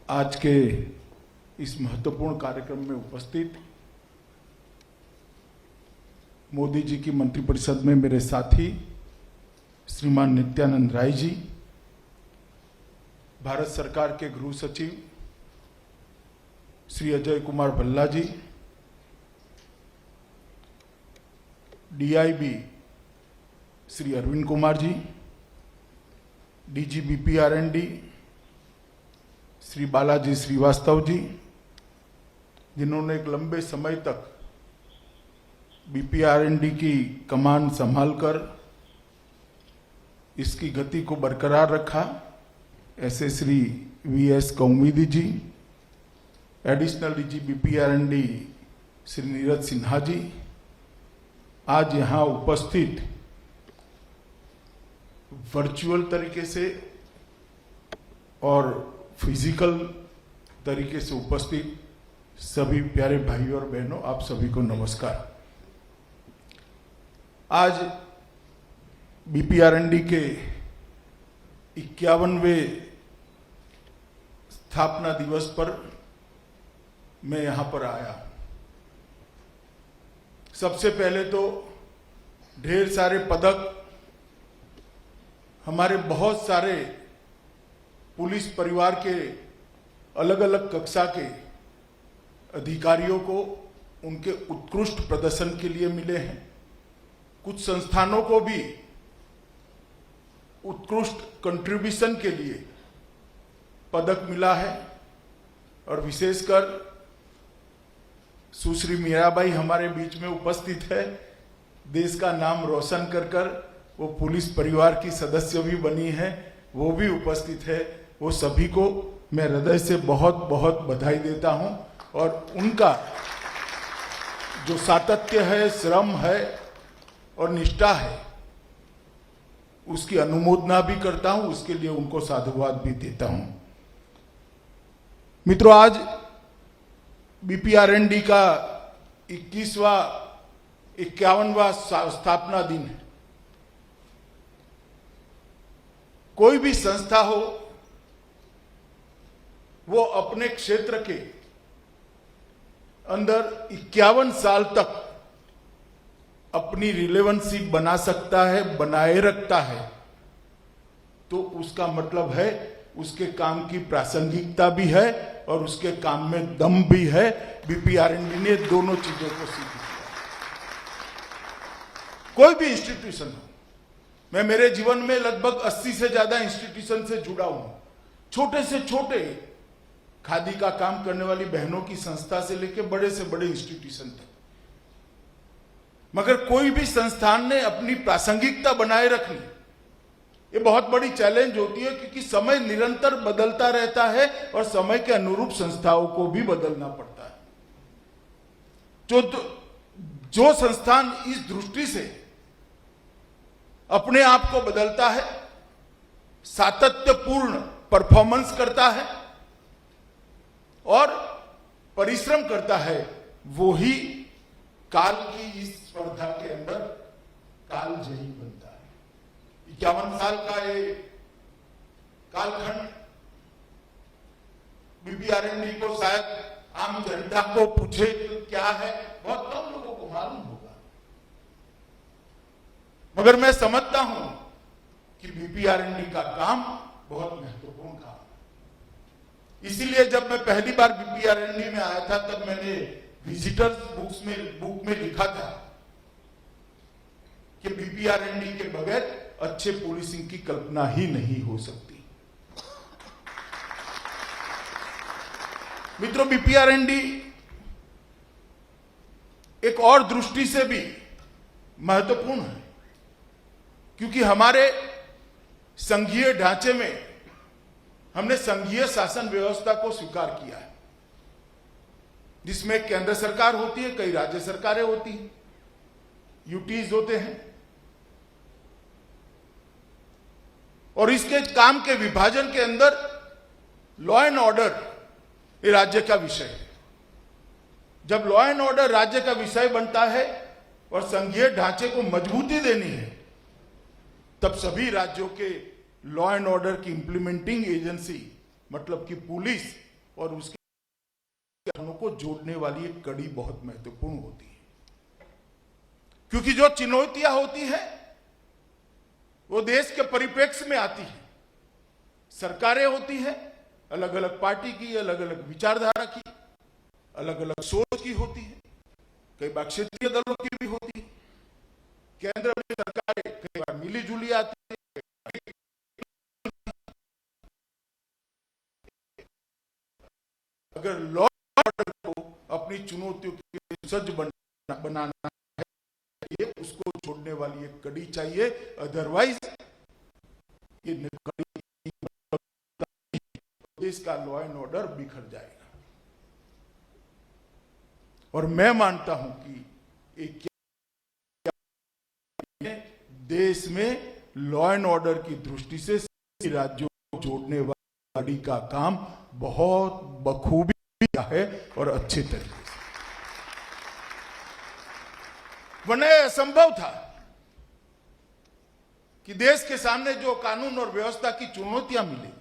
आज के इस महत्वपूर्ण कार्यक्रम में उपस्थित मोदी जी की मंत्रिपरिषद में मेरे साथी श्रीमान नित्यानंद राय जी, भारत सरकार के गृह सचिव श्री अजय कुमार भल्ला जी, DIB Shri Arvind Kumar ji, DG BPRND Shri Balaji Srivastava ji, जिन्होंने एक लंबे समय तक बीपीआरएनडी की कमान संभालकर इसकी गति को बरकरार रखा, ऐसे Shri VS Kaumudi ji, additional DG BPRND Shri Neeraj Sinha ji, आज यहाँ उपस्थित वर्चुअल तरीके से और फिजिकल तरीके से उपस्थित सभी प्यारे भाइयों और बहनों, आप सभी को नमस्कार। आज बीपीआरएनडी के 51वें स्थापना दिवस पर मैं यहां पर आया। सबसे पहले तो ढेर सारे पदक हमारे बहुत सारे पुलिस परिवार के अलग अलग कक्षा के अधिकारियों को उनके उत्कृष्ट प्रदर्शन के लिए मिले हैं। कुछ संस्थानों को भी उत्कृष्ट कंट्रीब्यूशन के लिए पदक मिला है और विशेषकर सुश्री मीराबाई हमारे बीच में उपस्थित है। देश का नाम रोशन कर वो पुलिस परिवार की सदस्य भी बनी है, वो भी उपस्थित है। वो सभी को मैं हृदय से बहुत बहुत बधाई देता हूं और उनका जो सातत्य है, श्रम है और निष्ठा है, उसकी अनुमोदना भी करता हूं, उसके लिए उनको साधुवाद भी देता हूं। मित्रों, आज बीपीआरएनडी का 51वां स्थापना दिन है। कोई भी संस्था हो, वो अपने क्षेत्र के अंदर 51 साल तक अपनी रिलेवेंसी बना सकता है, बनाए रखता है, तो उसका मतलब है उसके काम की प्रासंगिकता भी है और उसके काम में दम भी है। बीपीआरएनडी ने दोनों चीजों को सिद्ध किया। कोई भी इंस्टीट्यूशन हो, मैं मेरे जीवन में लगभग 80 से ज्यादा इंस्टीट्यूशन से जुड़ा हूं। छोटे से छोटे खादी का काम करने वाली बहनों की संस्था से लेकर बड़े से बड़े इंस्टीट्यूशन तक, मगर कोई भी संस्थान ने अपनी प्रासंगिकता बनाए रखनी, ये बहुत बड़ी चैलेंज होती है, क्योंकि समय निरंतर बदलता रहता है और समय के अनुरूप संस्थाओं को भी बदलना पड़ता है। जो संस्थान इस दृष्टि से अपने आप को बदलता है, सातत्यपूर्ण परफॉर्मेंस करता है और परिश्रम करता है, वो ही काल की इस स्पर्धा के अंदर कालजयी बनता है। 51 साल का ये कालखंड बीपीआरएनडी को शायद आम जनता को पूछे तो क्या है, बहुत कम लोगों को मालूम होगा, मगर मैं समझता हूं कि बीपीआरएनडी का काम बहुत महत्वपूर्ण काम है। इसीलिए जब मैं पहली बार बीपीआरएनडी में आया था, तब मैंने विजिटर्स बुक में लिखा था कि बीपीआरएनडी के बगैर अच्छे पुलिसिंग की कल्पना ही नहीं हो सकती। मित्रों, बीपीआरएनडी एक और दृष्टि से भी महत्वपूर्ण है, क्योंकि हमारे संघीय ढांचे में हमने संघीय शासन व्यवस्था को स्वीकार किया है, जिसमें केंद्र सरकार होती है, कई राज्य सरकारें होती हैं, यूटीज होते हैं, और इसके काम के विभाजन के अंदर लॉ एंड ऑर्डर ये राज्य का विषय है। जब लॉ एंड ऑर्डर राज्य का विषय बनता है और संघीय ढांचे को मजबूती देनी है, तब सभी राज्यों के लॉ एंड ऑर्डर की इंप्लीमेंटिंग एजेंसी मतलब कि पुलिस और उसके को जोड़ने वाली एक कड़ी बहुत महत्वपूर्ण होती है, क्योंकि जो चुनौतियां होती है वो देश के परिप्रेक्ष्य में आती है। सरकारें होती है अलग अलग पार्टी की, अलग अलग विचारधारा की, अलग अलग सोच की होती है, कई बार क्षेत्रीय दलों की भी होती है। केंद्र में सरकारें कई बार मिली जुली आती है। अगर लॉ ऑर्डर को अपनी चुनौतियों के सज्ज बनाना है, उसको छोड़ने वाली एक कड़ी चाहिए, अदरवाइज ये देश का लॉ एंड ऑर्डर बिखर जाएगा। और मैं मानता हूं कि एक देश में लॉ एंड ऑर्डर की दृष्टि से राज्यों को जोड़ने वाली का काम बहुत बखूबी किया है और अच्छे तरीके से। वरना असंभव था कि देश के सामने जो कानून और व्यवस्था की चुनौतियां मिली,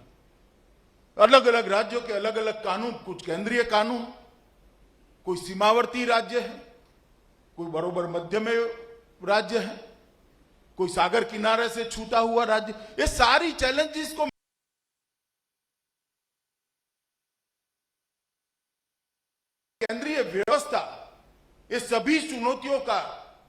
अलग अलग राज्यों के अलग अलग कानून, कुछ केंद्रीय कानून, कोई सीमावर्ती राज्य है, कोई बरोबर मध्य में राज्य है, कोई सागर किनारे से छूटा हुआ राज्य, ये सारी चैलेंजेस को केंद्रीय व्यवस्था ये सभी चुनौतियों का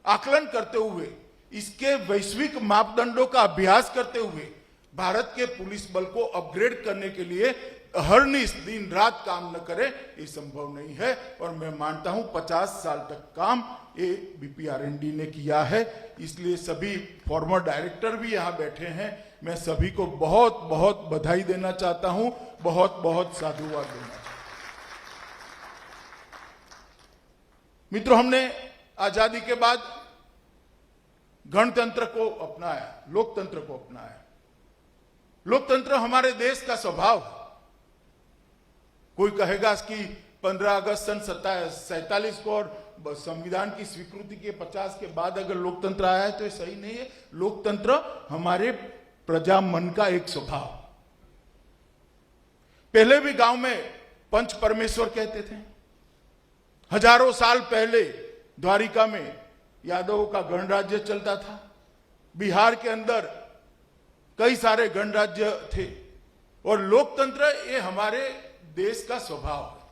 आकलन करते हुए, इसके वैश्विक मापदंडों का अभ्यास करते हुए भारत के पुलिस बल को अपग्रेड करने के लिए अहर्निश दिन रात काम न करे, ये संभव नहीं है। और मैं मानता हूं 50 साल तक काम ये बीपीआरएनडी ने किया है। इसलिए सभी फॉर्मर डायरेक्टर भी यहां बैठे हैं, मैं सभी को बहुत बहुत बधाई देना चाहता हूं, बहुत बहुत साधुवाद देना चाहता हूं। मित्रों, हमने आजादी के बाद गणतंत्र को अपनाया, लोकतंत्र को अपनाया। लोकतंत्र हमारे देश का स्वभाव है। कोई कहेगा कि 15 अगस्त सन 47 को और संविधान की स्वीकृति के 50 के बाद अगर लोकतंत्र आया है तो ये सही नहीं है। लोकतंत्र हमारे प्रजा मन का एक स्वभाव। पहले भी गांव में पंच परमेश्वर कहते थे। हजारों साल पहले द्वारिका में यादवों का गणराज्य चलता था। बिहार के अंदर कई सारे गणराज्य थे और लोकतंत्र ये हमारे देश का स्वभाव है।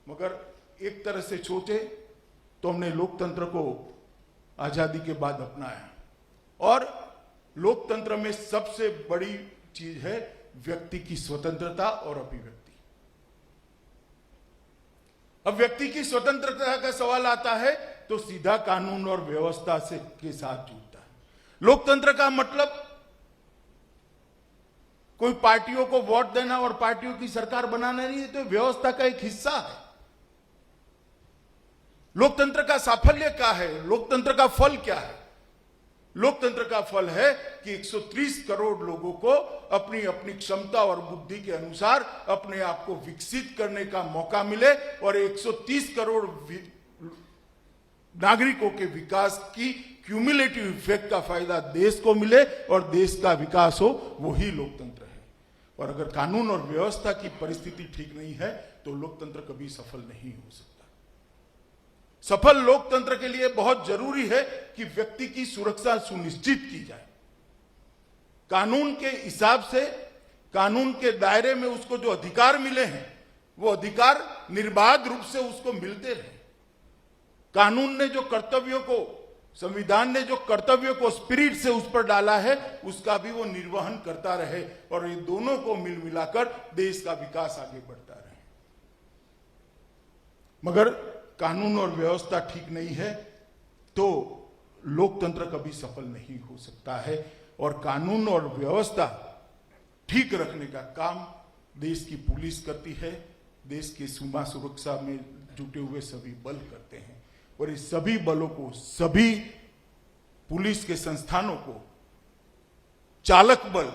मगर एक तरह से सोचे तो हमने लोकतंत्र को आजादी के बाद अपनाया और लोकतंत्र में सबसे बड़ी चीज है व्यक्ति की स्वतंत्रता और अभिव्यक्ति। अब व्यक्ति की स्वतंत्रता का सवाल आता है तो सीधा कानून और व्यवस्था से के साथ जुड़ता है। लोकतंत्र का मतलब कोई पार्टियों को वोट देना और पार्टियों की सरकार बनाना नहीं है, तो व्यवस्था का एक हिस्सा है। लोकतंत्र का साफल्य क्या है? लोकतंत्र का फल क्या है? लोकतंत्र का फल है कि 130 करोड़ लोगों को अपनी अपनी क्षमता और बुद्धि के अनुसार अपने आप को विकसित करने का मौका मिले और 130 करोड़ नागरिकों के विकास की क्यूमुलेटिव इफेक्ट का फायदा देश को मिले और देश का विकास हो, वही लोकतंत्र है। और अगर कानून और व्यवस्था की परिस्थिति ठीक नहीं है तो लोकतंत्र कभी सफल नहीं हो सकता। सफल लोकतंत्र के लिए बहुत जरूरी है कि व्यक्ति की सुरक्षा सुनिश्चित की जाए। कानून के हिसाब से, कानून के दायरे में उसको जो अधिकार मिले हैं वो अधिकार निर्बाध रूप से उसको मिलते रहे। कानून ने जो कर्तव्यों को, संविधान ने जो कर्तव्यों को स्पिरिट से उस पर डाला है उसका भी वो निर्वहन करता रहे और ये दोनों को मिल मिलाकर देश का विकास आगे बढ़ता रहे। मगर कानून और व्यवस्था ठीक नहीं है तो लोकतंत्र कभी सफल नहीं हो सकता है। और कानून और व्यवस्था ठीक रखने का काम देश की पुलिस करती है, देश की सीमा सुरक्षा में जुटे हुए सभी बल करते हैं। और इस सभी बलों को, सभी पुलिस के संस्थानों को चालक बल,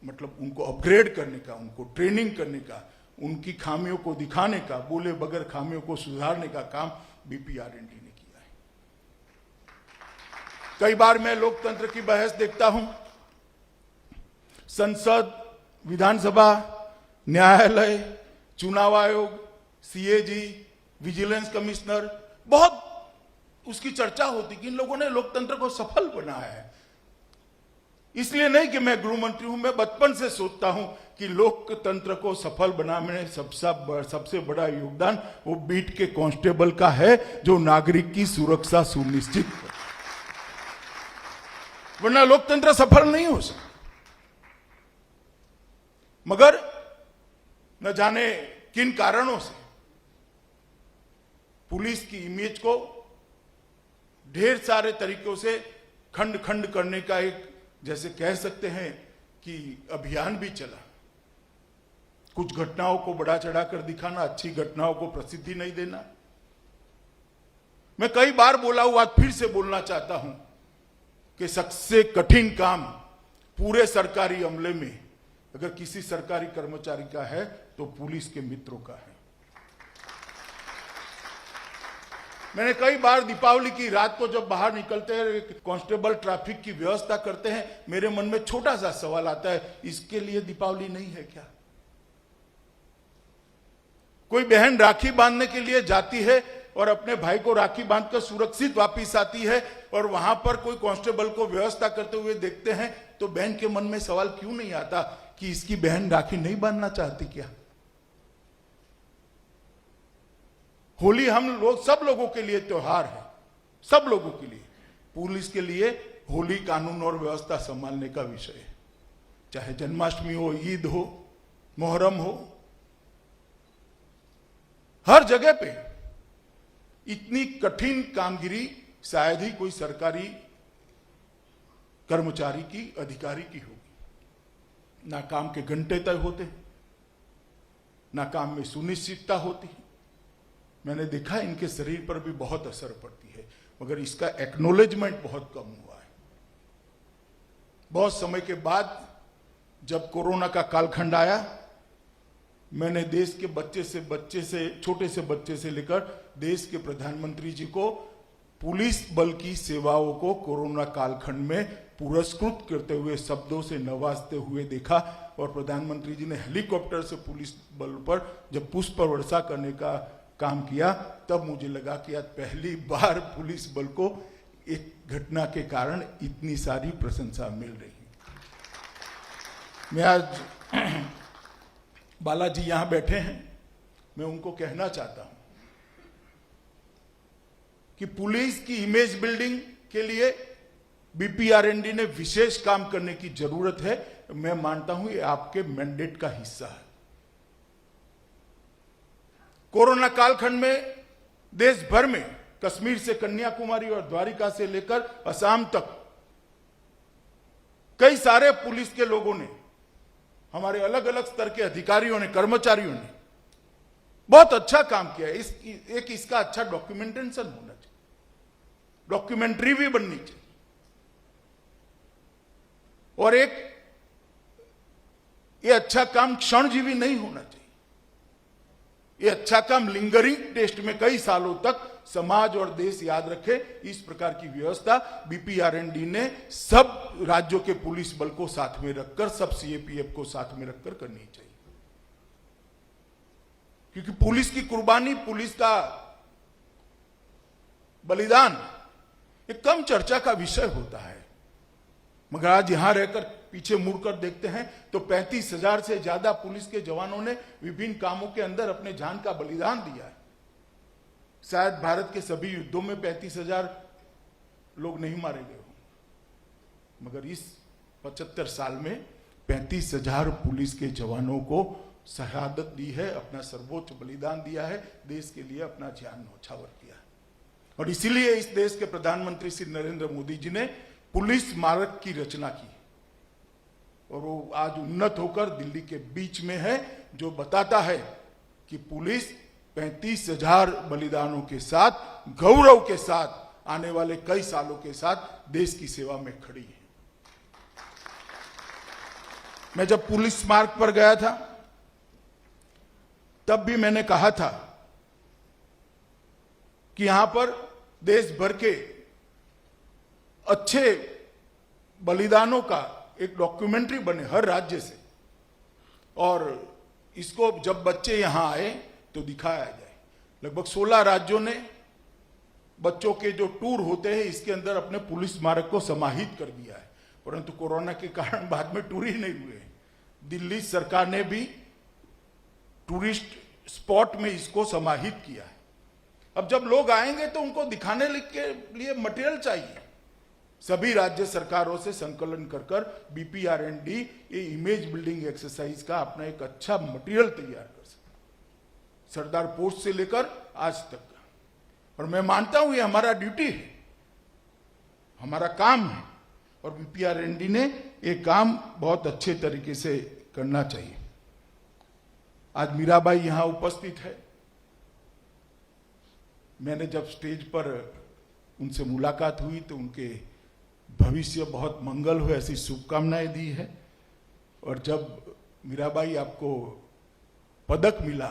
मतलब उनको अपग्रेड करने का, उनको ट्रेनिंग करने का, उनकी खामियों को दिखाने का, बोले बगैर खामियों को सुधारने का काम बीपीआरएनडी ने किया है। कई बार मैं लोकतंत्र की बहस देखता हूं, संसद, विधानसभा न्यायालय, चुनाव आयोग, सीएजी, विजिलेंस कमिश्नर, बहुत उसकी चर्चा होती कि इन लोगों ने लोकतंत्र को सफल बनाया है। इसलिए नहीं कि मैं गृह मंत्री हूं, मैं बचपन से सोचता हूं कि लोकतंत्र को सफल बनाने में सबसे बड़ा योगदान वो बीट के कांस्टेबल का है, जो नागरिक की सुरक्षा सुनिश्चित करे, वरना लोकतंत्र सफल नहीं हो सकता। मगर न जाने किन कारणों से पुलिस की इमेज को ढेर सारे तरीकों से खंड खंड करने का एक, जैसे कह सकते हैं कि अभियान भी चला। कुछ घटनाओं को बढ़ा चढ़ाकर दिखाना, अच्छी घटनाओं को प्रसिद्धि नहीं देना। मैं कई बार बोला हूं, आज फिर से बोलना चाहता हूं कि सबसे कठिन काम पूरे सरकारी अमले में अगर किसी सरकारी कर्मचारी का है तो पुलिस के मित्रों का है। मैंने कई बार दीपावली की रात को जब बाहर निकलते हैं, कांस्टेबल ट्रैफिक की व्यवस्था करते हैं, मेरे मन में छोटा सा सवाल आता है, इसके लिए दीपावली नहीं है क्या? कोई बहन राखी बांधने के लिए जाती है और अपने भाई को राखी बांधकर सुरक्षित वापस आती है, और वहां पर कोई कांस्टेबल को व्यवस्था करते हुए देखते हैं, तो बहन के मन में सवाल क्यों नहीं आता कि इसकी बहन राखी नहीं बांधना चाहती क्या? होली हम लोग, सब लोगों के लिए त्योहार है, सब लोगों के लिए। पुलिस के लिए होली कानून और व्यवस्था संभालने का विषय है। चाहे जन्माष्टमी हो, ईद हो, मोहर्रम हो, हर जगह पे इतनी कठिन कामगिरी शायद ही कोई सरकारी कर्मचारी की, अधिकारी की होगी। ना काम के घंटे तय होते, ना काम में सुनिश्चितता होती। मैंने देखा इनके शरीर पर भी बहुत असर पड़ती है, मगर इसका एक्नॉलेजमेंट बहुत कम हुआ है। बहुत समय के बाद जब कोरोना का कालखंड आया, मैंने देश के छोटे से बच्चे से लेकर देश के प्रधानमंत्री जी को पुलिस बल की सेवाओं को कोरोना कालखंड में पुरस्कृत करते हुए, शब्दों से नवाजते हुए देखा। और प्रधानमंत्री जी ने हेलीकॉप्टर से पुलिस बल पर जब पुष्प वर्षा करने का काम किया, तब मुझे लगा कि आज पहली बार पुलिस बल को एक घटना के कारण इतनी सारी प्रशंसा मिल रही है। मैं आज बालाजी यहां बैठे हैं, मैं उनको कहना चाहता हूं कि पुलिस की इमेज बिल्डिंग के लिए बीपीआरएनडी ने विशेष काम करने की जरूरत है। मैं मानता हूं ये आपके मैंडेट का हिस्सा है। कोरोना कालखंड में देश भर में कश्मीर से कन्याकुमारी और द्वारिका से लेकर असम तक कई सारे पुलिस के लोगों ने, हमारे अलग अलग स्तर के अधिकारियों ने, कर्मचारियों ने बहुत अच्छा काम किया है। इसका अच्छा डॉक्यूमेंटेशन होना चाहिए, डॉक्यूमेंट्री भी बननी चाहिए, और ये अच्छा काम क्षणजीवी नहीं होना चाहिए। ये अच्छा काम लिंगरिंग टेस्ट में कई सालों तक समाज और देश याद रखे, इस प्रकार की व्यवस्था बीपीआरएनडी ने सब राज्यों के पुलिस बल को साथ में रखकर, सब सीएपीएफ को साथ में रखकर करनी चाहिए। क्योंकि पुलिस की कुर्बानी, पुलिस का बलिदान एक कम चर्चा का विषय होता है, मगर आज यहां रहकर पीछे मुड़कर देखते हैं तो 35,000 से ज्यादा पुलिस के जवानों ने विभिन्न कामों के अंदर अपने जान का बलिदान दिया है। शायद भारत के सभी युद्धों में 35,000 लोग नहीं मारे गए हों, मगर इस 75 साल में 35,000 पुलिस के जवानों को शहादत दी है, अपना सर्वोच्च बलिदान दिया है, देश के लिए अपना जान न्यौछावर किया है। और इसीलिए इस देश के प्रधानमंत्री श्री नरेंद्र मोदी जी ने पुलिस स्मारक की रचना की, और वो आज उन्नत होकर दिल्ली के बीच में है, जो बताता है कि पुलिस 35,000 बलिदानों के साथ, गौरव के साथ, आने वाले कई सालों के साथ देश की सेवा में खड़ी है। मैं जब पुलिस स्मारक पर गया था तब भी मैंने कहा था कि यहां पर देश भर के अच्छे बलिदानों का एक डॉक्यूमेंट्री बने हर राज्य से, और इसको जब बच्चे यहां आए तो दिखाया जाए। लगभग 16 राज्यों ने बच्चों के जो टूर होते हैं इसके अंदर अपने पुलिस स्मारक को समाहित कर दिया है, परंतु कोरोना के कारण बाद में टूर ही नहीं हुए। दिल्ली सरकार ने भी टूरिस्ट स्पॉट में इसको समाहित किया है। अब जब लोग आएंगे तो उनको दिखाने के लिए मटेरियल चाहिए। सभी राज्य सरकारों से संकलन कर कर बीपीआरएनडी ये इमेज बिल्डिंग एक्सरसाइज का अपना एक अच्छा मटेरियल तैयार कर सके, सरदार पोस्ट से लेकर आज तक का। और मैं मानता हूं ये हमारा ड्यूटी है, हमारा काम है, और बीपीआरएनडी ने ये काम बहुत अच्छे तरीके से करना चाहिए। आज मीराबाई यहां उपस्थित है। मैंने जब स्टेज पर उनसे मुलाकात हुई तो उनके भविष्य बहुत मंगल हो ऐसी शुभकामनाएं दी है। और जब मीराबाई आपको पदक मिला,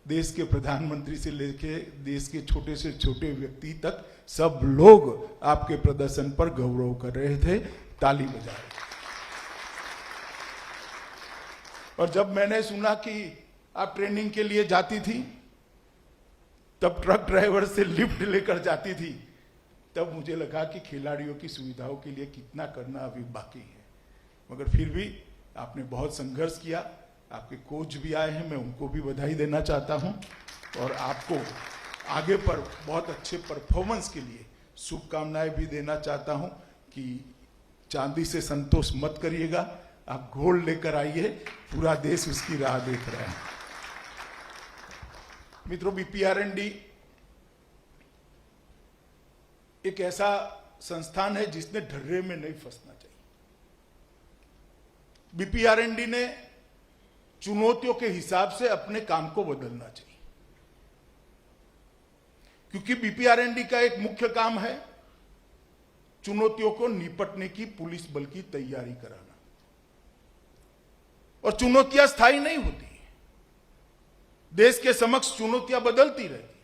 देश के प्रधानमंत्री से लेके देश के छोटे से छोटे व्यक्ति तक सब लोग आपके प्रदर्शन पर गौरव कर रहे थे, ताली बजा रहे थे। और जब मैंने सुना कि आप ट्रेनिंग के लिए जाती थी, तब ट्रक ड्राइवर से लिफ्ट लेकर जाती थी, तब मुझे लगा कि खिलाड़ियों की सुविधाओं के लिए कितना करना अभी बाकी है। मगर फिर भी आपने बहुत संघर्ष किया। आपके कोच भी आए हैं, मैं उनको भी बधाई देना चाहता हूं, और आपको आगे पर बहुत अच्छे परफॉर्मेंस के लिए शुभकामनाएं भी देना चाहता हूं कि चांदी से संतोष मत करिएगा, आप गोल्ड लेकर आइए, पूरा देश उसकी राह देख रहा है। मित्रों, बीपीआरएनडी एक ऐसा संस्थान है जिसने ढर्रे में नहीं फंसना चाहिए। बीपीआरएनडी ने चुनौतियों के हिसाब से अपने काम को बदलना चाहिए, क्योंकि बीपीआरएनडी का एक मुख्य काम है चुनौतियों को निपटने की पुलिस बल की तैयारी कराना। और चुनौतियां स्थायी नहीं होती, देश के समक्ष चुनौतियां बदलती रहती।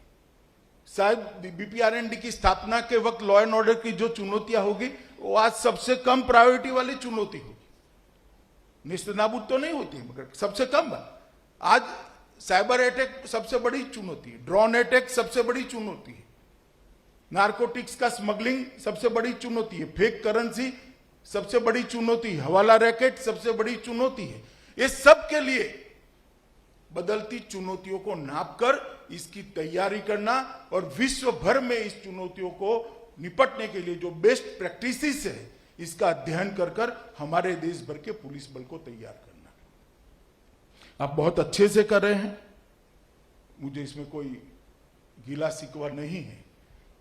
शायद बीपीआरएनडी की स्थापना के वक्त लॉ एंड ऑर्डर की जो चुनौतियां होगी वो आज सबसे कम प्रायोरिटी वाली चुनौती होगी। निस्तनाबूद तो नहीं होती मगर सबसे कम है। आज साइबर अटैक सबसे बड़ी चुनौती है, ड्रोन अटैक सबसे बड़ी चुनौती है, नारकोटिक्स का स्मगलिंग सबसे बड़ी चुनौती है, फेक करेंसी सबसे बड़ी चुनौती है, हवाला रैकेट सबसे बड़ी चुनौती है। ये सब के लिए बदलती चुनौतियों को नापकर इसकी तैयारी करना और विश्व भर में इस चुनौतियों को निपटने के लिए जो बेस्ट प्रैक्टिसेस है इसका अध्ययन कर कर हमारे देश भर के पुलिस बल को तैयार करना। आप बहुत अच्छे से कर रहे हैं, मुझे इसमें कोई गिला शिकवा नहीं है,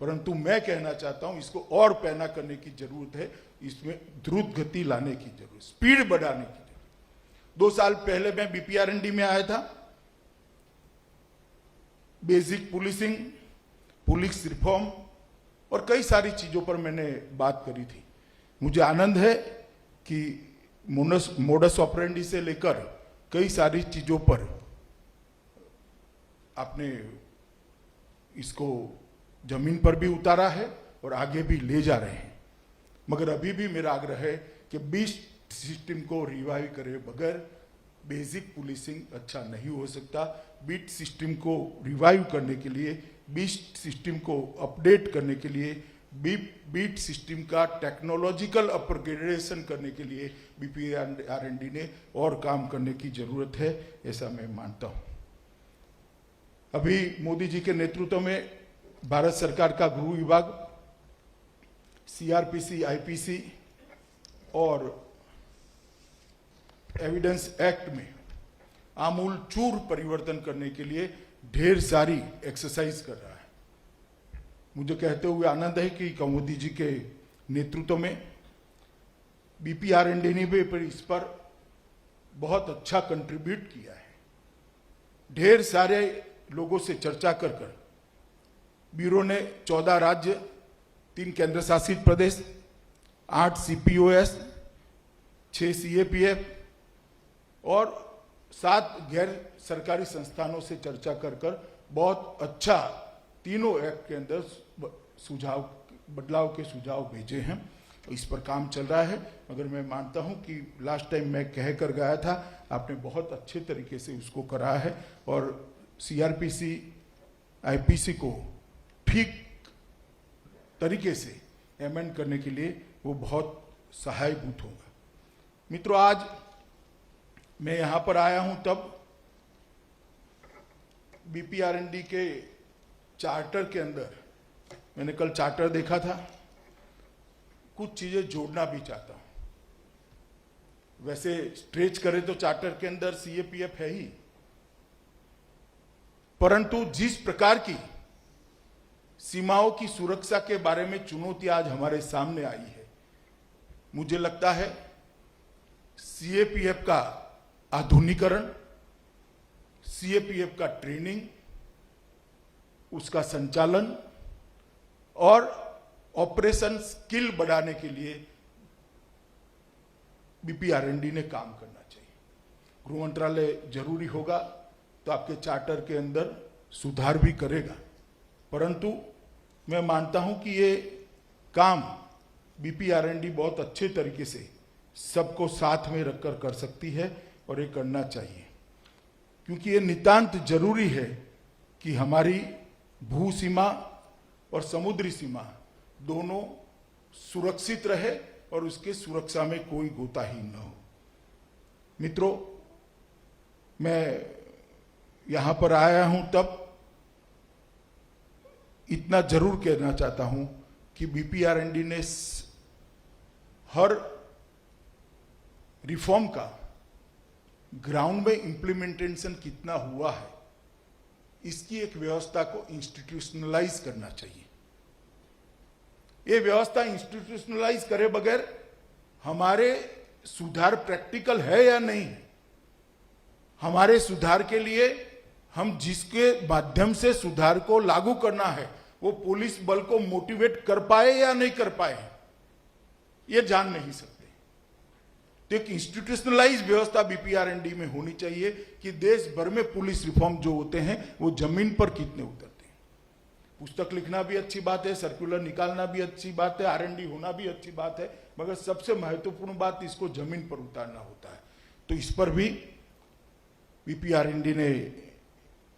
परंतु मैं कहना चाहता हूं इसको और पैना करने की जरूरत है, इसमें द्रुत गति लाने की जरूरत, स्पीड बढ़ाने की जरूरत। 2 साल पहले मैं बीपीआरएनडी में आया था। बेसिक पुलिसिंग, पुलिस रिफॉर्म और कई सारी चीजों पर मैंने बात करी थी। मुझे आनंद है कि मोडस ऑपरेंडी से लेकर कई सारी चीजों पर आपने इसको जमीन पर भी उतारा है और आगे भी ले जा रहे हैं। मगर अभी भी मेरा आग्रह है कि बीट सिस्टम को रिवाइव करे बगैर बेसिक पुलिसिंग अच्छा नहीं हो सकता। बीट सिस्टम को रिवाइव करने के लिए, बीट सिस्टम को अपडेट करने के लिए, बीट सिस्टम का टेक्नोलॉजिकल अपग्रेडेशन करने के लिए बीपीआरएनडी ने और काम करने की जरूरत है, ऐसा मैं मानता हूं। अभी मोदी जी के नेतृत्व में भारत सरकार का गृह विभाग सीआरपीसी, आईपीसी और एविडेंस एक्ट में आमूल चूर परिवर्तन करने के लिए ढेर सारी एक्सरसाइज कर रहा है। मुझे कहते हुए आनंद है कि मोदी जी के नेतृत्व में बीपीआरएनडी ने भी इस पर बहुत अच्छा कंट्रीब्यूट किया है। ढेर सारे लोगों से चर्चा कर कर ब्यूरो ने 14 राज्य, 3 केंद्र शासित प्रदेश, 8 सीपीओएस, 6 सीएपीएफ और 7 गैर सरकारी संस्थानों से चर्चा कर कर बहुत अच्छा तीनों एक्ट के अंदर सुझाव, बदलाव के सुझाव भेजे हैं। इस पर काम चल रहा है। मगर मैं मानता हूं कि लास्ट टाइम मैं कह कर गया था, आपने बहुत अच्छे तरीके से उसको करा है और सीआरपीसी आईपीसी को ठीक तरीके से अमेंड करने के लिए वो बहुत सहायभूत होगा। मित्रों, आज मैं यहां पर आया हूं तब बीपीआरएनडी के चार्टर के अंदर, मैंने कल चार्टर देखा था, कुछ चीजें जोड़ना भी चाहता हूं। वैसे स्ट्रेच करें तो चार्टर के अंदर सीएपीएफ है ही, परंतु जिस प्रकार की सीमाओं की सुरक्षा के बारे में चुनौती आज हमारे सामने आई है, मुझे लगता है सीएपीएफ का आधुनिकीकरण, सीएपीएफ का ट्रेनिंग, उसका संचालन और ऑपरेशन स्किल बढ़ाने के लिए बीपीआरएनडी ने काम करना चाहिए। गृह मंत्रालय जरूरी होगा तो आपके चार्टर के अंदर सुधार भी करेगा, परंतु मैं मानता हूं कि ये काम बीपीआरएनडी बहुत अच्छे तरीके से सबको साथ में रखकर कर सकती है और ये करना चाहिए, क्योंकि ये नितांत जरूरी है कि हमारी भू सीमा और समुद्री सीमा दोनों सुरक्षित रहे और उसके सुरक्षा में कोई गोताही न हो। मित्रों, मैं यहां पर आया हूं तब इतना जरूर कहना चाहता हूं कि बीपीआरएनडी ने हर रिफॉर्म का ग्राउंड में इंप्लीमेंटेशन कितना हुआ है, इसकी एक व्यवस्था को इंस्टीट्यूशनलाइज करना चाहिए। ये व्यवस्था इंस्टीट्यूशनलाइज करे बगैर हमारे सुधार प्रैक्टिकल है या नहीं, हमारे सुधार के लिए हम जिसके माध्यम से सुधार को लागू करना है वो पुलिस बल को मोटिवेट कर पाए या नहीं कर पाए, ये जान नहीं सकते। तो एक इंस्टीट्यूशनलाइज व्यवस्था बीपीआरएनडी में होनी चाहिए कि देश भर में पुलिस रिफॉर्म जो होते हैं वो जमीन पर कितने उतरते हैं। पुस्तक लिखना भी अच्छी बात है, सर्कुलर निकालना भी अच्छी बात है, आरएनडी होना भी अच्छी बात है, मगर सबसे महत्वपूर्ण बात इसको जमीन पर उतारना होता है। तो इस पर भी बीपीआरएनडी ने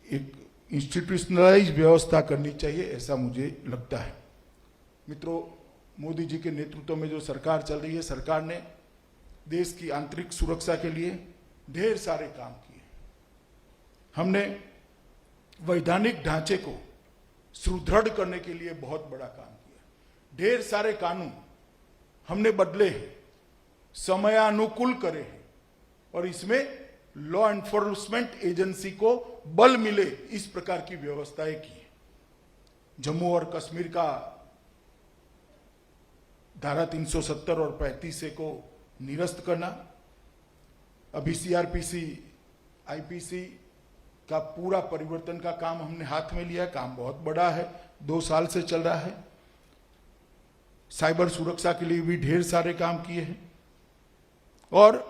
एक इंस्टीट्यूशनलाइज व्यवस्था करनी चाहिए, ऐसा मुझे लगता है। मित्रों, मोदी जी के नेतृत्व में जो सरकार चल रही है, सरकार ने देश की आंतरिक सुरक्षा के लिए ढेर सारे काम किए। हमने वैधानिक ढांचे को सुदृढ़ करने के लिए बहुत बड़ा काम किया। ढेर सारे कानून हमने बदले हैं, समयानुकूल करे हैं और इसमें लॉ एनफोर्समेंट एजेंसी को बल मिले, इस प्रकार की व्यवस्थाएं की। जम्मू और कश्मीर का धारा 370 और 35 को निरस्त करना, अभी सीआरपीसी आईपीसी का पूरा परिवर्तन का काम हमने हाथ में लिया। काम बहुत बड़ा है, 2 साल से चल रहा है। साइबर सुरक्षा के लिए भी ढेर सारे काम किए हैं और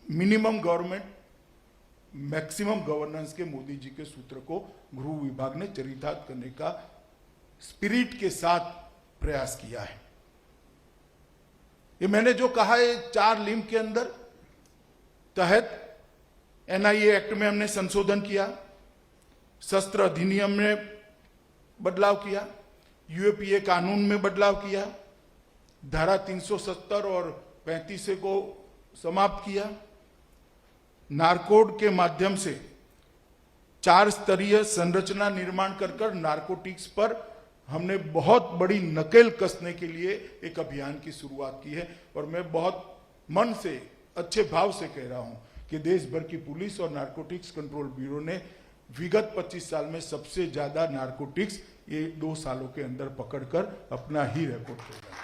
मिनिमम गवर्नमेंट मैक्सिमम गवर्नेंस के मोदी जी के सूत्र को गृह विभाग ने चरितार्थ करने का स्पिरिट के साथ प्रयास किया है। ये मैंने जो कहा है 4 लिंब के अंदर तहत एनआईए एक्ट में हमने संशोधन किया, शस्त्र अधिनियम में बदलाव किया, यूएपीए कानून में बदलाव किया, धारा 370 और 35 को समाप्त किया, नारकोड के माध्यम से 4 स्तरीय संरचना निर्माण कर नारकोटिक्स पर हमने बहुत बड़ी नकेल कसने के लिए एक अभियान की शुरुआत की है। और मैं बहुत मन से, अच्छे भाव से कह रहा हूं कि देश भर की पुलिस और नारकोटिक्स कंट्रोल ब्यूरो ने विगत 25 साल में सबसे ज्यादा नारकोटिक्स ये 2 सालों के अंदर पकड़कर अपना ही रिकॉर्ड तोड़ा।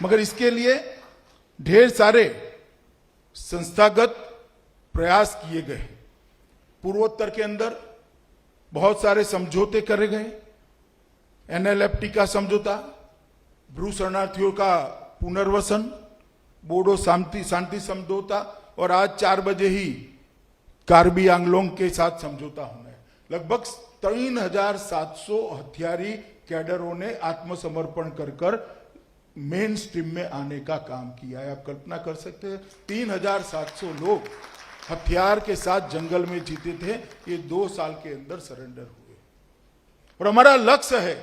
मगर इसके लिए ढेर सारे संस्थागत प्रयास किए गए। पूर्वोत्तर के अंदर बहुत सारे समझौते करे गए, एनएलएफटी का समझौता, ब्रू शरणार्थियों का पुनर्वसन, बोडो शांति समझौता और आज 4 बजे ही कार्बी आंगलोंग के साथ समझौता होना है। लगभग 3700 हथियारी कैडरों ने आत्मसमर्पण कर मेन स्ट्रीम में आने का काम किया है। आप कल्पना कर सकते हैं 3700 लोग हथियार के साथ जंगल में जीते थे, ये 2 साल के अंदर सरेंडर हुए। और हमारा लक्ष्य है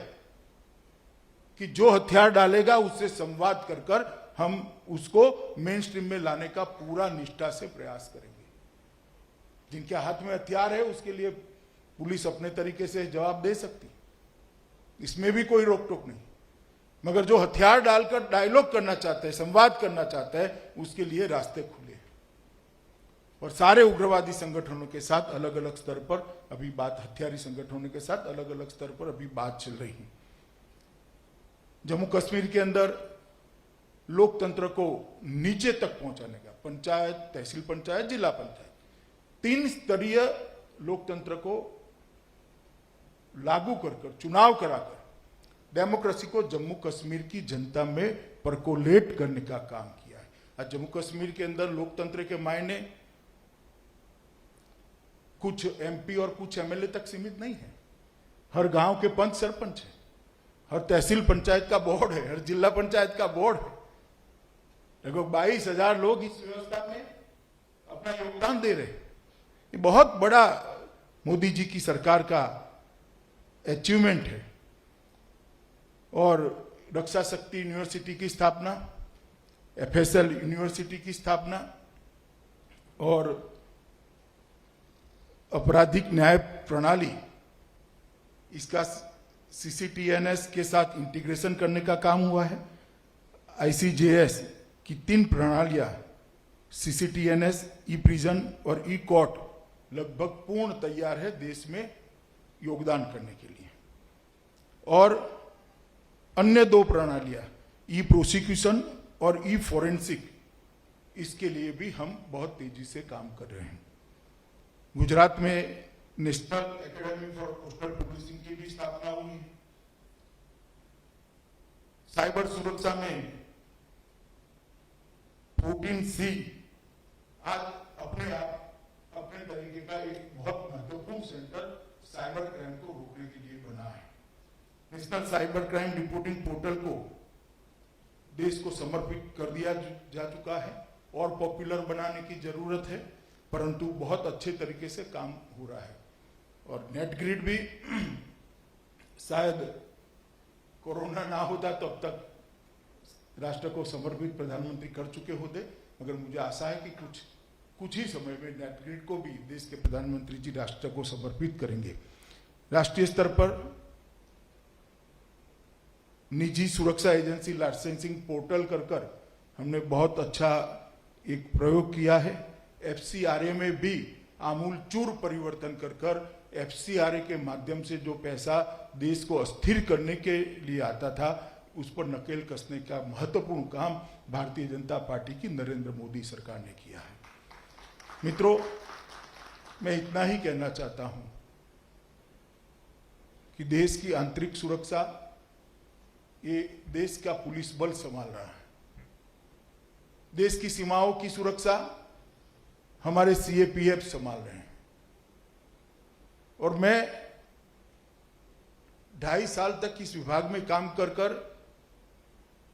कि जो हथियार डालेगा उससे संवाद कर कर हम उसको मेन स्ट्रीम में लाने का पूरा निष्ठा से प्रयास करेंगे। जिनके हाथ में हथियार है उसके लिए पुलिस अपने तरीके से जवाब दे सकती, इसमें भी कोई रोक टोक नहीं, मगर जो हथियार डालकर डायलॉग करना चाहता है, संवाद करना चाहता है, उसके लिए रास्ते खुले। और सारे उग्रवादी संगठनों के साथ अलग अलग स्तर पर अभी बात, हथियारी संगठनों के साथ अलग अलग स्तर पर अभी बात चल रही है। जम्मू कश्मीर के अंदर लोकतंत्र को नीचे तक पहुंचाने का, पंचायत, तहसील पंचायत, जिला पंचायत, 3 स्तरीय लोकतंत्र को लागू कर चुनाव कराकर डेमोक्रेसी को जम्मू कश्मीर की जनता में परकोलेट करने का काम किया है। आज जम्मू कश्मीर के अंदर लोकतंत्र के मायने कुछ एमपी और कुछ एमएलए तक सीमित नहीं है। हर गांव के पंच सरपंच है, हर तहसील पंचायत का बोर्ड है, हर जिला पंचायत का बोर्ड है। लगभग 22,000 लोग इस व्यवस्था में अपना योगदान दे रहे हैं। ये बहुत बड़ा मोदी जी की सरकार का अचीवमेंट है। और रक्षा शक्ति यूनिवर्सिटी की स्थापना, एफएसएल यूनिवर्सिटी की स्थापना और आपराधिक न्याय प्रणाली, इसका सीसीटीएनएस के साथ इंटीग्रेशन करने का काम हुआ है। आईसीजेएस की 3 प्रणालियां, सीसीटीएनएस, ई प्रिजन और ई कोर्ट, लगभग पूर्ण तैयार है देश में योगदान करने के लिए। और अन्य 2 प्रणालियां, ई प्रोसिक्यूशन और ई फॉरेंसिक, इसके लिए भी हम बहुत तेजी से काम कर रहे हैं। गुजरात में national academy for coastal policing की भी स्थापना हुई है। साइबर सुरक्षा में 14C आज अपने तरीके का एक बहुत महत्वपूर्ण सेंटर साइबर क्राइम को रोकने के लिए बना है। National cyber crime reporting portal को देश को समर्पित कर दिया जा चुका है और पॉपुलर बनाने की जरूरत है, परंतु बहुत अच्छे तरीके से काम हो रहा है। और नेट ग्रिड भी शायद कोरोना ना होता तो अब तक राष्ट्र को समर्पित प्रधानमंत्री कर चुके होते, मगर मुझे आशा है कि कुछ ही समय में नेट ग्रिड को भी देश के प्रधानमंत्री जी राष्ट्र को समर्पित करेंगे। राष्ट्रीय स्तर पर निजी सुरक्षा एजेंसी लाइसेंसिंग पोर्टल कर हमने बहुत अच्छा एक प्रयोग किया है। एफसीआरए में भी आमूल चूर परिवर्तन कर एफसीआरए के माध्यम से जो पैसा देश को अस्थिर करने के लिए आता था, उस पर नकेल कसने का महत्वपूर्ण काम भारतीय जनता पार्टी की नरेंद्र मोदी सरकार ने किया है। मित्रों, मैं इतना ही कहना चाहता हूं कि देश की आंतरिक सुरक्षा ये देश का पुलिस बल संभाल रहा है। देश की सीमाओं की सुरक्षा हमारे सीएपीएफ संभाल रहे हैं। और मैं 2.5 साल तक इस विभाग में काम कर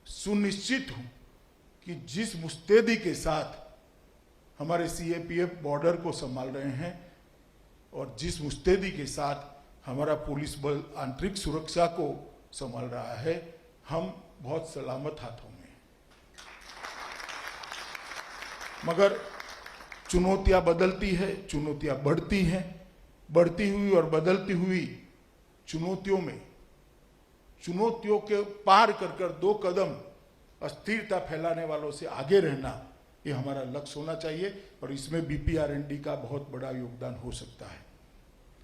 सुनिश्चित हूं कि जिस मुस्तैदी के साथ हमारे सीएपीएफ बॉर्डर को संभाल रहे हैं और जिस मुस्तैदी के साथ हमारा पुलिस बल आंतरिक सुरक्षा को संभाल रहा है, हम बहुत सलामत हाथों में। मगर चुनौतियां बदलती है, चुनौतियां बढ़ती हैं। बढ़ती हुई और बदलती हुई चुनौतियों के पार कर 2 कदम अस्थिरता फैलाने वालों से आगे रहना, ये हमारा लक्ष्य होना चाहिए। और इसमें बीपीआरएनडी का बहुत बड़ा योगदान हो सकता है।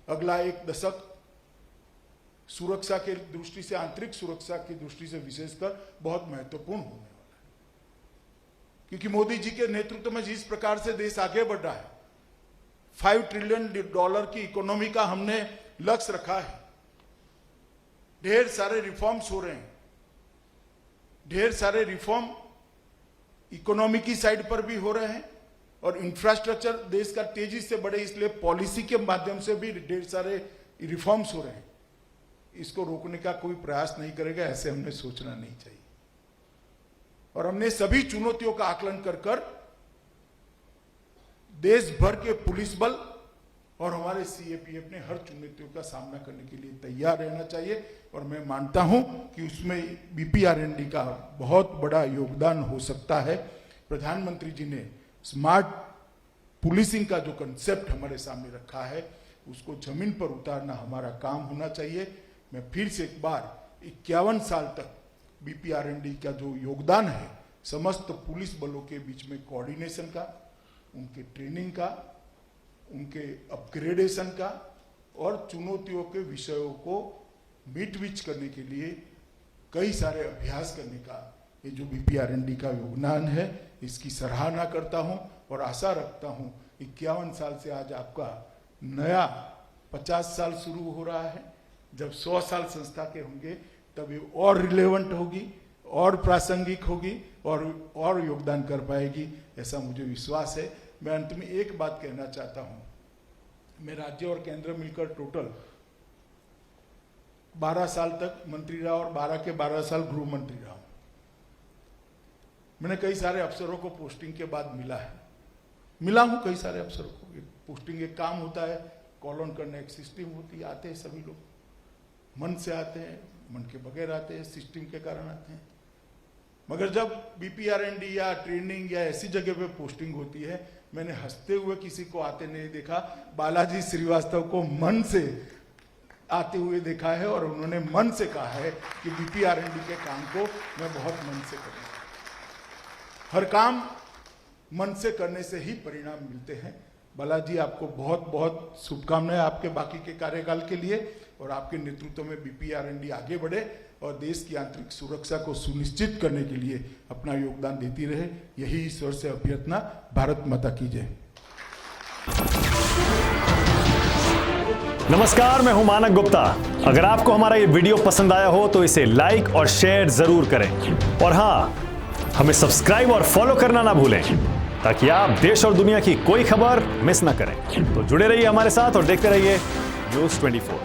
अगला 1 दशक सुरक्षा के दृष्टि से, आंतरिक सुरक्षा की दृष्टि से विशेषकर बहुत महत्वपूर्ण होने वाला है, क्योंकि मोदी जी के नेतृत्व में जिस प्रकार से देश आगे बढ़ रहा है, $5 ट्रिलियन की इकोनॉमी का हमने लक्ष्य रखा है। ढेर सारे रिफॉर्म्स हो रहे हैं, ढेर सारे रिफॉर्म इकोनॉमी की साइड पर भी हो रहे हैं और इंफ्रास्ट्रक्चर देश का तेजी से बढ़े, इसलिए पॉलिसी के माध्यम से भी ढेर सारे रिफॉर्म्स हो रहे हैं। इसको रोकने का कोई प्रयास नहीं करेगा, ऐसे हमने सोचना नहीं चाहिए। और हमने सभी चुनौतियों का आकलन कर कर देश भर के पुलिस बल और हमारे सीएपीएफ ने हर चुनौतियों का सामना करने के लिए तैयार रहना चाहिए। और मैं मानता हूं कि उसमें बीपीआरएनडी का बहुत बड़ा योगदान हो सकता है। प्रधानमंत्री जी ने स्मार्ट पुलिसिंग का जो कंसेप्ट हमारे सामने रखा है उसको जमीन पर उतारना हमारा काम होना चाहिए। मैं फिर से एक बार 51 साल तक बीपीआरएनडी का जो योगदान है समस्त पुलिस बलों के बीच में कोऑर्डिनेशन का, उनके ट्रेनिंग का, उनके अपग्रेडेशन का और चुनौतियों के विषयों को मिटविच करने के लिए कई सारे अभ्यास करने का ये जो बीपीआरएनडी का योगदान है इसकी सराहना करता हूं और आशा रखता हूं 51 साल से आज आपका नया 50 साल शुरू हो रहा है। जब 100 साल संस्था के होंगे तब ये और रिलेवेंट होगी और प्रासंगिक होगी और योगदान कर पाएगी, ऐसा मुझे विश्वास है। मैं अंत में एक बात कहना चाहता हूं, मैं राज्य और केंद्र मिलकर टोटल 12 साल तक मंत्री रहा और 12 के 12 साल गृह मंत्री रहा हूं। मैंने कई सारे अफसरों को पोस्टिंग के बाद मिला हूं कई सारे अफसरों को। पोस्टिंग एक काम होता है, कॉल ऑन करना एक सिस्टम होती है, आते हैं सभी लोग मन से आते हैं, मन के बगैर आते हैं, सिस्टम के कारण आते हैं। मगर जब बीपीआरएनडी या ट्रेनिंग या ऐसी जगह पे पोस्टिंग होती है, मैंने हंसते हुए किसी को आते नहीं देखा। बालाजी श्रीवास्तव को मन से आते हुए देखा है और उन्होंने मन से कहा है कि बीपीआरएनडी के काम को मैं बहुत मन से करूंगा। हर काम मन से करने से ही परिणाम मिलते हैं। बालाजी, आपको बहुत बहुत शुभकामनाएं आपके बाकी के कार्यकाल के लिए और आपके नेतृत्व में बीपीआरएनडी आगे बढ़े और देश की आंतरिक सुरक्षा को सुनिश्चित करने के लिए अपना योगदान देती रहे। यही ईश्वर से अभ्यर्थना। भारत माता की जय। नमस्कार, मैं हूं मानक गुप्ता। अगर आपको हमारा ये वीडियो पसंद आया हो तो इसे लाइक और शेयर जरूर करें और हाँ, हमें सब्सक्राइब और फॉलो करना ना भूलें ताकि आप देश और दुनिया की कोई खबर मिस ना करें। तो जुड़े रहिए हमारे साथ और देखते रहिए न्यूज़ 24।